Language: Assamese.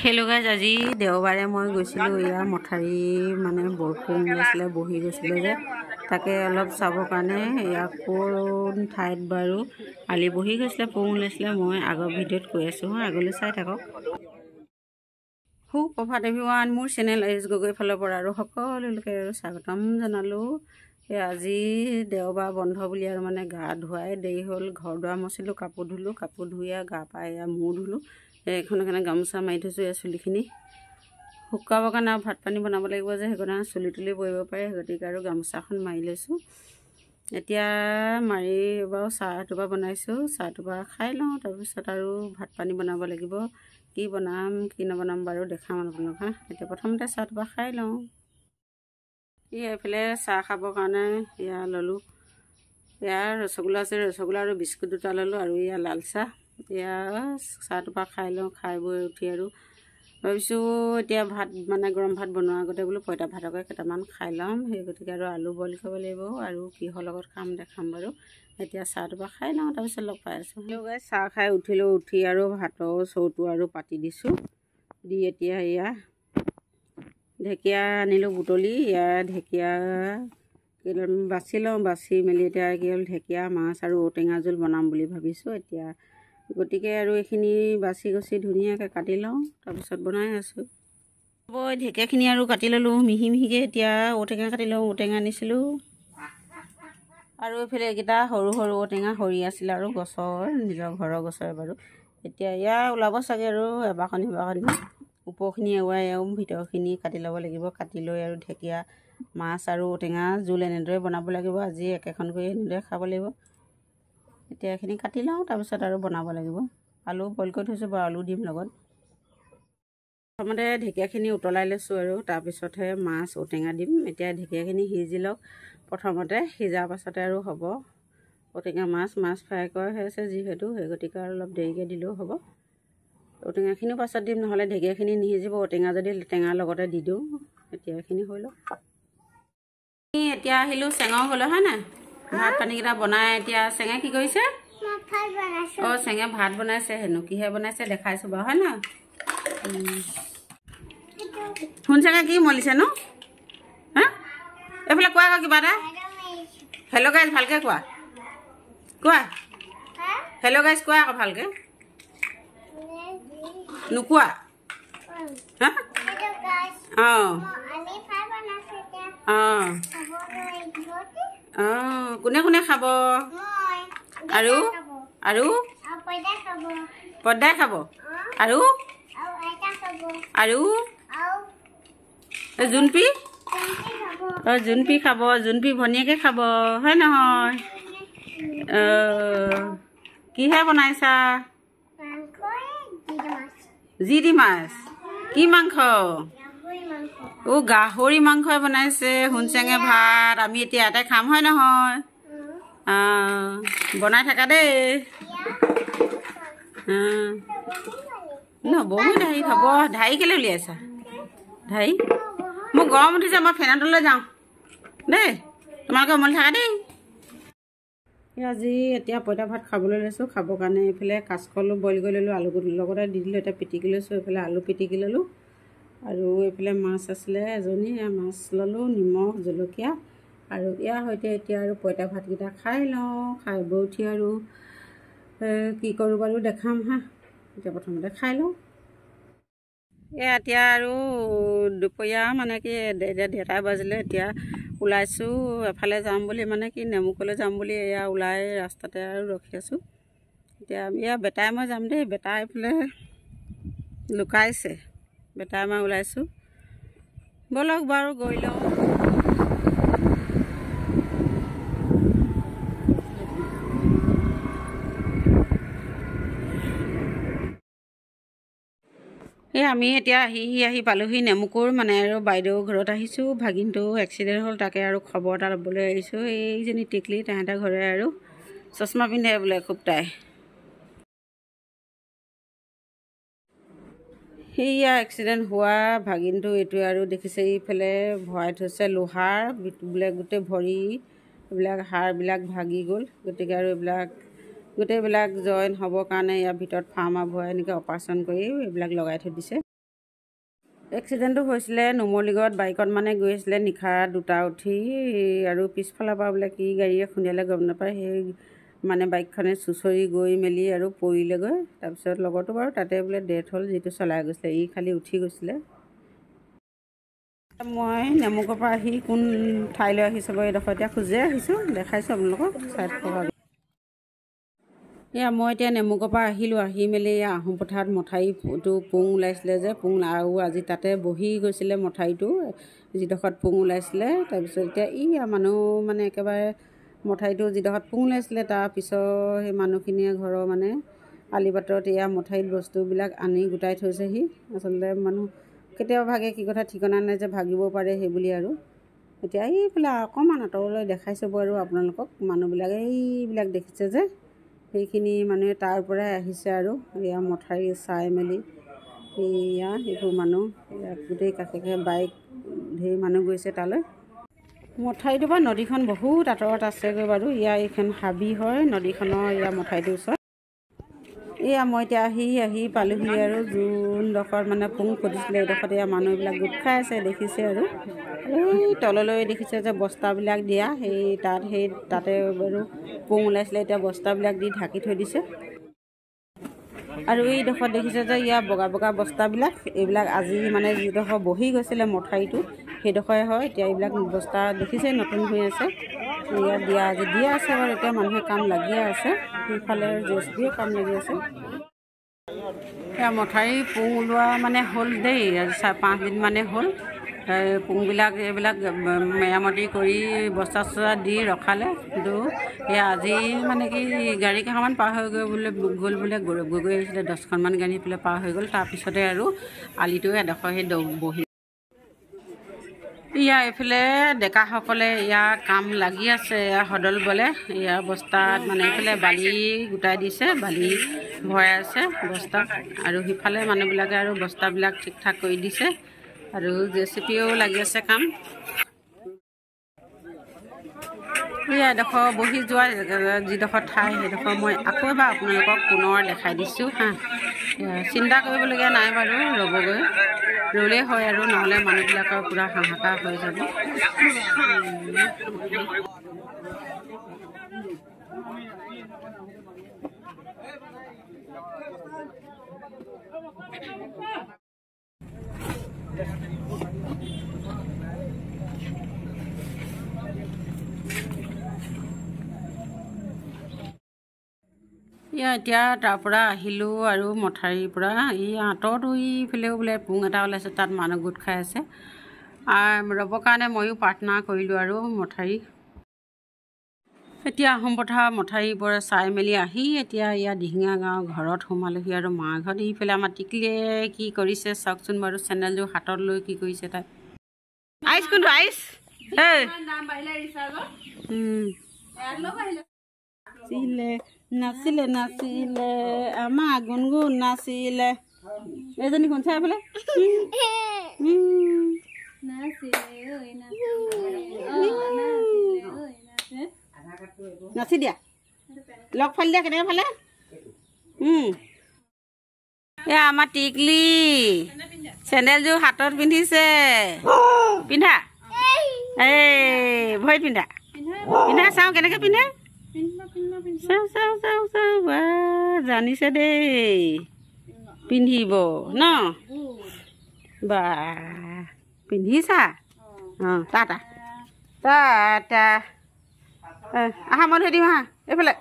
হেল্ল' গাইজ, আজি দেওবাৰে মই গৈছিলোঁ ইয়াৰ মথাৰি মানে বৰষুণ ওলাইছিলে, বহি গৈছিলোঁ যে তাকে অলপ চাবৰ কাৰণে ইয়াৰ কোন ঠাইত বাৰু আলি বহি গৈছিলে, পোং ওলাইছিলে। মই আগৰ ভিডিঅ'ত কৈ আছোঁ, আগলৈ চাই থাকক। সুপ্ৰভাত এভৰিৱান, মোৰ চেনেল এইচ গগৈ ফালৰ পৰা আৰু সকলোকে আৰু স্বাগতম জনালোঁ। আজি দেওবাৰ বন্ধ বুলি আৰু মানে গা ধুৱাই দেৰি হ'ল। ঘৰ দুৱাৰ মচিলোঁ, কাপোৰ ধুলোঁ, কাপোৰ ধুই গা পা মূৰ ধুলোঁ। এইখন গামোচা মাৰি থৈছোঁ, এই চুলিখিনি শুকাবৰ কাৰণে আৰু ভাত পানী বনাব লাগিব যে, সেইকাৰণে চুলি তুলি পৰিব পাৰে, গতিকে আৰু গামোচাখন মাৰি লৈছোঁ। এতিয়া মাৰি বাৰু চাহ এটোপা বনাইছোঁ, চাহ এটোপা খাই লওঁ, তাৰপিছত আৰু ভাত পানী বনাব লাগিব। কি বনাম কি নবনাম বাৰু দেখাম আপোনালোক। এতিয়া প্ৰথমতে চাহ এটোপা খাই লওঁ। এইফালে চাহ খাবৰ কাৰণে এয়া ল'লোঁ, ইয়াৰ ৰসগোল্লা আছে, ৰসগোল্লা আৰু বিস্কুট দুটা ল'লোঁ, আৰু এয়া লাল চাহ। এতিয়া চাহ এটোপা খাই লওঁ, খাই বৈ উঠি আৰু ভাবিছোঁ এতিয়া ভাত মানে গৰম ভাত বনোৱাৰ আগতে বোলো পঁইতা ভাতকে কেইটামান খাই ল'ম। সেই গতিকে আৰু আলু বইল কৰিব লাগিব, আৰু কিহৰ লগত খাম দেখাম বাৰু। এতিয়া চাহ এটোপা খাই লওঁ, তাৰপিছত লগ পাই আছোঁ। চাহ খাই উঠিলোঁ, উঠি আৰু ভাতৰ চৰুটো আৰু পাতি দিছোঁ, দি এতিয়া এয়া ঢেকীয়া আনিলোঁ বুটলি। ইয়াৰ ঢেকীয়া বাছি লওঁ, বাছি মেলি এতিয়া কি হ'ল ঢেকীয়া মাছ আৰু ঔটেঙা জোল বনাম বুলি ভাবিছোঁ। এতিয়া গতিকে আৰু এইখিনি বাছি গছি ধুনীয়াকৈ কাটি লওঁ, তাৰপিছত বনাই আছোঁ। ঢেকীয়াখিনি আৰু কাটি ল'লোঁ মিহি মিহিকৈ। এতিয়া ঔটেঙা কাটি লওঁ, ঔটেঙা আনিছিলোঁ, আৰু এইফালে এইকেইটা সৰু সৰু ঔটেঙা সৰি আছিলে আৰু গছৰ, নিজৰ ঘৰৰ গছৰে বাৰু। এতিয়া এয়া ওলাব চাগে আৰু এবাকনি এবাকনি, ওপৰখিনি এৰুৱাই আৰু ভিতৰখিনি কাটি ল'ব লাগিব। কাটি লৈ আৰু ঢেকীয়া মাছ আৰু ঔটেঙা জোল এনেদৰে বনাব লাগিব। আজি একেখনকৈ এনেদৰে খাব লাগিব। এতিয়া এইখিনি কাটি লওঁ, তাৰপিছত আৰু বনাব লাগিব। আলু বইল কৰি থৈছোঁ বাৰু, আলু দিম লগত। প্ৰথমতে ঢেকীয়াখিনি উতলাই লৈছোঁ, আৰু তাৰপিছতহে মাছ ঔটেঙা দিম। এতিয়া ঢেকীয়াখিনি সিজি লওক প্ৰথমতে, সিজাৰ পাছতে আৰু হ'ব ঔটেঙা মাছ ফ্ৰাই কৰা হৈ আছে যিহেতু, সেই গতিকে আৰু অলপ দেৰিকৈ দিলেও হ'ব। ঔটেঙাখিনিও পাছত দিম, নহ'লে ঢেকীয়াখিনি নিসিজিব। ঔটেঙা যদি টেঙাৰ লগতে দি দিওঁ। এতিয়া এইখিনি হৈ লওক। এতিয়া আহিলোঁ চেঙৰ হ'লে হয় নাই, ভাত পানীকেইটা বনাই এতিয়া চেঙে কি কৰিছে? অঁ, চেঙে ভাত বনাইছে হেনো, কিহে বনাইছে দেখাইছোঁ বাৰু হয় নহয়। শুন চেঙে কি মলিছে নো? হা, এইফালে কোৱা আকৌ কিবা এটা। হেল্ল' গাইজ ভালকৈ কোৱা, কোৱা হেল্ল' গাইজ কোৱা আকৌ ভালকৈ। নোকোৱা? হা, অঁ অঁ অঁ, কোনে কোনে খাব? আৰু আৰু পদ্দাই খাব, আৰু আৰু জোনপি? অঁ, জোনপি খাব, জোনপি ভনীয়েকে খাব হয় নহয়? কিহে বনাইছা? যি দি মাছ? কি মাংস? অঁ, গাহৰি মাংসই বনাইছে হুনচেঙে ভাত। আমি এতিয়া ইয়াতে খাম হয় নহয়? বনাই থাকা দেই। নবৌৱে ঢাৰি খাব। ঢাৰি কেলৈ উলিয়াইছা? ঢাৰি মোৰ গৰম উঠিছে, মই ফেনৰ তললৈ যাওঁ দেই, তোমালোকে উমলি থাকা দেই। আজি এতিয়া পঁইতা ভাত খাবলৈ লৈছোঁ। খাবৰ কাৰণে এইফালে কাচকলো বইল কৰি ল'লোঁ, আলু লগতে দি দিলোঁ। এতিয়া পিটিকি লৈছোঁ, এইফালে আলু পিটিকি ল'লোঁ, আৰু এইফালে মাছ আছিলে এজনী, মাছ ল'লোঁ, নিমখ জলকীয়া, আৰু ইয়াৰ সৈতে এতিয়া আৰু পঁইতা ভাতকেইটা খাই লওঁ। খাই বৈ উঠি আৰু কি কৰোঁ বাৰু দেখাম হা। এতিয়া প্ৰথমতে খাই লওঁ। এতিয়া আৰু দুপৰীয়া মানে কি এতিয়া 1:30 বাজিলে। এতিয়া ওলাইছোঁ এফালে যাম বুলি, মানে কি নেমুকলৈ যাম বুলি। এয়া ওলাই ৰাস্তাতে আৰু ৰখি আছোঁ। এতিয়া এয়া বেটাই মই যাম দেই, বেটা এইফালে লুকাইছে। বেটাই মই ওলাইছোঁ, ব'লক বাৰু গৈ লওঁ। আমি এতিয়া আহি পালোঁহি নেমুকুৰ, মানে আৰু বাইদেউ ঘৰত আহিছোঁ। ভাগিনটো এক্সিডেণ্ট হ'ল, তাকে আৰু খবৰ এটা ল'বলৈ আহিছোঁ। এইজনী টিকলি তাহাঁতৰ ঘৰে, আৰু চশমা পিন্ধে বোলে খুব তাই। সেয়া এক্সিডেণ্ট হোৱা ভাগিনটো এইটোৱে, আৰু দেখিছে এইফালে ভৰাই থৈছে লোহাৰ বোলে, গোটেই ভৰি এইবিলাক হাড়বিলাক ভাগি গ'ল। গতিকে আৰু গোটেইবিলাক জইন হ'বৰ কাৰণে ইয়াৰ ভিতৰত ফাৰ্মা ভৰাই এনেকৈ অপাৰেশ্যন কৰি এইবিলাক লগাই থৈ দিছে। এক্সিডেণ্টটো হৈছিলে নুমলীগড়ত বাইকত মানে গৈ আছিলে নিশা 2টা উঠি আৰু পিছফালৰ পৰা বোলে কি গাড়ীয়ে খুন্দিয়ালে গম নাপায় সেই মানে বাইকখনে চুঁচৰি গৈ মেলি আৰু পৰিলেগৈ তাৰপিছত লগৰটো বাৰু তাতে বোলে ডেথ হ'ল যিটো চলাই গৈছিলে ই খালি উঠি গৈছিলে মই নেমুকৰ পৰা আহি কোন ঠাইলৈ আহিছোঁ বাৰু এইডোখৰ এতিয়া খোজে আহিছোঁ দেখাইছোঁ আপোনালোকক চাই থকা এয়া মই এতিয়া নেমুকৰ পৰা আহিলোঁ আহি মেলি আহোম পথাৰত মঠাৰিটো পুং ওলাইছিলে যে পুং আৰু আজি তাতে বহি গৈছিলে মঠাৰিটো যিডোখৰত পুং ওলাইছিলে তাৰপিছত এতিয়া মানুহ মানে একেবাৰে মঠাৰিটো যিডোখৰত পুং ওলাইছিলে তাৰপিছত সেই মানুহখিনিয়ে ঘৰৰ মানে আলিবাটত মঠাৰিত বস্তুবিলাক আনি গোটাই থৈছেহি আচলতে মানুহ কেতিয়াবা ভাগে কি কথা ঠিকনা নাই যে ভাগিব পাৰে সেই বুলি আৰু এতিয়া এইফালে অকণমান আঁতৰলৈ দেখাইছোঁ বাৰু আপোনালোকক মানুহবিলাক এইবিলাক দেখিছে যে সেইখিনি মানুহে তাৰ পৰাই আহিছে আৰু মঠাৰি চাই মেলি এইবোৰ মানুহ গোটেই কাষে কাষে বাইক ঢেৰ মানুহ গৈছে তালৈ মঠাৰিটোৰ পৰা নদীখন বহুত আঁতৰত আছেগৈ বাৰু এইখন হাবি হয় নদীখনৰ মঠাৰিটোৰ ওচৰত মই এতিয়া আহি পালোহি আৰু যোনডোখৰত মানে পুং ফুটিছিলে এইডোখৰত মানুহবিলাক গোট খাই আছে দেখিছে আৰু এই তললৈ দেখিছে যে বস্তাবিলাক দিয়া তাতে বাৰু পুং ওলাইছিলে এতিয়া বস্তাবিলাক দি ঢাকি থৈ দিছে আৰু এইডোখৰত দেখিছে যে বগা বগা বস্তাবিলাক এইবিলাক আজি মানে যিডোখৰ বহি গৈছিলে মঠাৰিটো সেইডোখৰে হয় এতিয়া এইবিলাক বস্তা দেখিছে নতুন হৈ আছে আজি দিয়া আছে বাৰু এতিয়া মানুহে কাম লাগিয়ে আছে সেইফালে জেচিবিও কাম লাগি আছে মঠাৰি পুং ওলোৱা মানে হ'ল দেই আজি 4-5 দিন মানে হ'ল পুংবিলাক এইবিলাক মেৰামতি কৰি বস্তা চস্তা দি ৰখালে কিন্তু আজি মানে কি গাড়ী কেইখনমান পাৰ হৈ গ'ল বোলে গৈ আহিছিলে 10খনমান গাড়ী পেলাই পাৰ হৈ গ'ল তাৰপিছতে আৰু আলিটো এডোখৰ সেই বহি এইফালে ডেকাসকলে কাম লাগি আছে সদল বলে বস্তাত মানে এইফালে বালি গোটাই দিছে বালি ভৰাই আছে বস্তাত আৰু সিফালে মানুহবিলাকে আৰু বস্তাবিলাক ঠিক ঠাক কৰি দিছে আৰু জেচিপিও লাগি আছে কাম এডোখৰ বহি যোৱা যিডোখৰ ঠাই সেইডোখৰ মই আকৌ এবাৰ আপোনালোকক পুনৰ দেখাই দিছোঁ চিন্তা কৰিবলগীয়া নাই বাৰু ৰ'লেই হয় আৰু নহ'লে মানুহবিলাকৰ পূৰা হাহাকাৰ হৈ যাব এতিয়া তাৰ পৰা আহিলোঁ আৰু মঠাৰিৰ পৰা আঁতৰতো ইফালেও বোলে পুং এটা ওলাইছে তাত মানুহ গোট খাই আছে ৰ'বৰ কাৰণে ময়ো প্ৰাৰ্থনা কৰিলোঁ আৰু মঠাৰি এতিয়া আহোম পথাৰ মঠাৰিৰ পৰা চাই মেলি আহি এতিয়া দিহিঙা গাঁৱৰ ঘৰত সোমালোহি আৰু মা ঘৰত ইফালে আমাৰ টিকলিয়ে কি কৰিছে চাওকচোন বাৰু চেনেলযোৰ হাতত লৈ কি কৰিছে তাই আইচ কোনটো আইচ নাচিলে আমাৰ গুণগুণ নাচিলে এজনী কোন চাই বোলে নাচি দিয়া লগ ফালি দিয়া কেনেকৈ ফালে আমাৰ টিকলি চেণ্ডেলযোৰ হাতত পিন্ধিছে পিন্ধা ভৰিত পিন্ধা চাওঁ কেনেকৈ পিন্ধে চাওঁ জানিছে দেই পিন্ধিব ন বা পিন্ধিছা টাটা আহা মই ধৰি দিম আহা এইফালে